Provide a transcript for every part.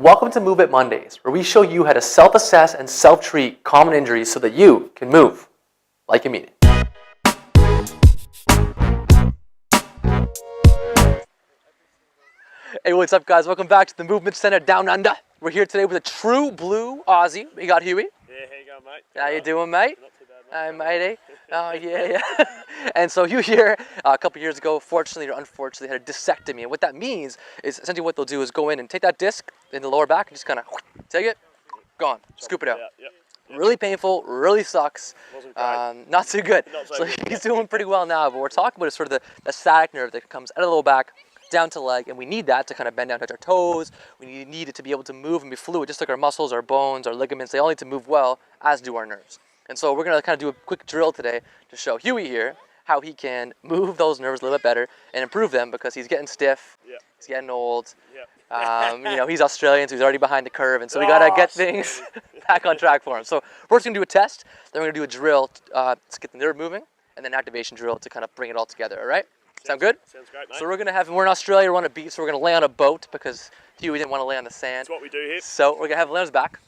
Welcome to Move It Mondays, where we show you how to self-assess and self-treat common injuries so that you can move like you mean it. Hey, what's up, guys? Welcome back to the Movement Center Down Under. We're here today with a true blue Aussie. We got Hvae. Yeah, how you going, mate? How you doing, mate? Not too bad, Hi, matey. Oh, yeah. And so Hvae here, a couple years ago, fortunately or unfortunately, had a discectomy. And what that means is essentially what they'll do is go in and take that disc in the lower back and just kind of take it, gone, scoop it out. Yep. Really painful, really sucks. Wasn't great. Not too good. Not so So good. he's doing pretty well now, but we're talking about is sort of the sciatic nerve that comes out of the lower back, down to leg, and we need that to kind of bend down, touch our toes. We need it to be able to move and be fluid, just like our muscles, our bones, our ligaments. They all need to move well, as do our nerves. And so we're going to kind of do a quick drill today to show Hvae here how he can move those nerves a little bit better and improve them because he's getting stiff, he's getting old. He's Australian, so he's already behind the curve, and so we got to get things back on track for him. So first we're going to do a test, then we're going to do a drill to get the nerve moving, and then an activation drill to kind of bring it all together, all right? Sound good? Sounds great, mate. So we're going to have, we're in Australia, we're on a beach, so we're going to lay on a boat because Hvae didn't want to lay on the sand. That's what we do here. So we're going to have him on his back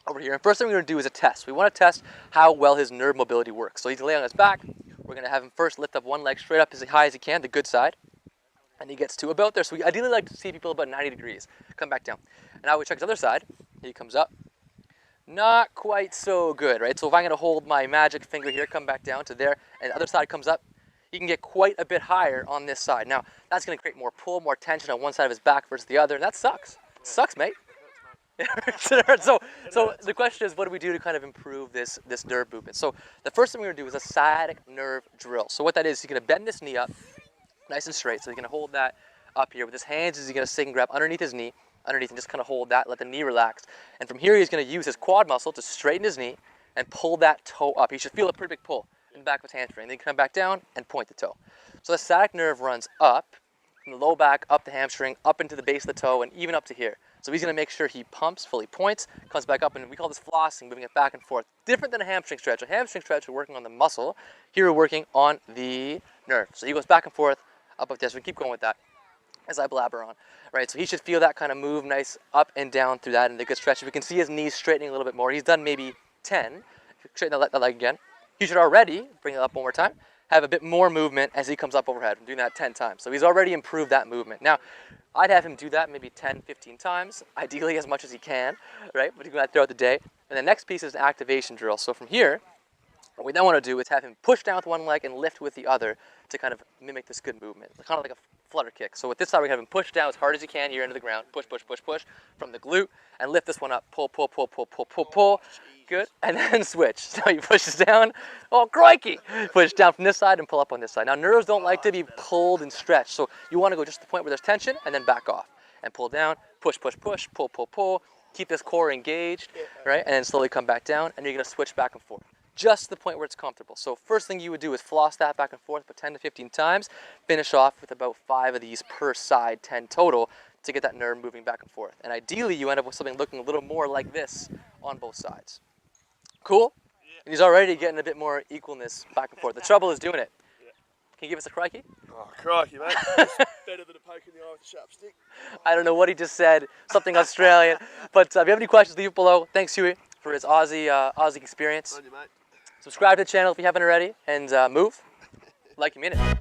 over here. And first thing we're going to do is a test. We want to test how well his nerve mobility works. So he's laying on his back. We're going to have him first lift up one leg straight up as high as he can, the good side. And he gets to about there. So we ideally like to see people about 90 degrees. Come back down. And now we check his other side. He comes up. Not quite so good, right? So if I'm going to hold my magic finger here, come back down to there, and the other side comes up, he can get quite a bit higher on this side. Now, that's going to create more pull, more tension on one side of his back versus the other, and that sucks. It sucks, mate. It hurts. So the question is, what do we do to kind of improve this nerve movement? So the first thing we're going to do is a sciatic nerve drill. So what that is, he's going to bend this knee up nice and straight. So he's going to hold that up here with his hands. He's going to sit and grab underneath his knee, and just kind of hold that, let the knee relax. And from here, he's going to use his quad muscle to straighten his knee and pull that toe up. He should feel a pretty big pull in the back of his hamstring. Then come back down and point the toe. So the sciatic nerve runs up from the low back, up the hamstring, up into the base of the toe, and even up to here. So he's going to make sure he pumps, fully points, comes back up, and we call this flossing, moving it back and forth. Different than a hamstring stretch. A hamstring stretch, we're working on the muscle. Here we're working on the nerve. So he goes back and forth, up, down. So we keep going with that as I blabber on. Right, so he should feel that kind of move nice up and down through that, and a good stretch. If we can see his knees straightening a little bit more, he's done maybe 10. Straighten that leg again. He should already, bring it up one more time, have a bit more movement as he comes up overhead. I'm doing that 10 times. So he's already improved that movement. Now, I'd have him do that maybe 10, 15 times, ideally as much as he can, right? But he can do that throughout the day. And the next piece is an activation drill. So from here, what we then want to do is have him push down with one leg and lift with the other to kind of mimic this good movement. Kind of like a flutter kick. So with this side, we have him push down as hard as you can here into the ground. Push, push, push, push from the glute and lift this one up. Pull, pull, pull, pull, pull, pull, pull. Good. And then switch. So he pushes down. Oh, crikey. Push down from this side and pull up on this side. Now, nerves don't like to be pulled and stretched. So you want to go just to the point where there's tension and then back off. And pull down. Push, push, push. Pull, pull, pull. Keep this core engaged, right? And then slowly come back down. And you're going to switch back and forth. Just the point where it's comfortable. So first thing you would do is floss that back and forth, but 10 to 15 times. Finish off with about 5 of these per side, 10 total, to get that nerve moving back and forth. And ideally, you end up with something looking a little more like this on both sides. Cool? Yeah. And he's already getting a bit more equalness back and forth. The trouble is doing it. Yeah. Can you give us a crikey? Oh, crikey, mate. It's better than a poke in the eye with a sharp stick. I don't know what he just said, something Australian. But if you have any questions, leave it below. Thanks, Hvae, for his Aussie experience. On you, mate. Subscribe to the channel if you haven't already, and move like you mean it.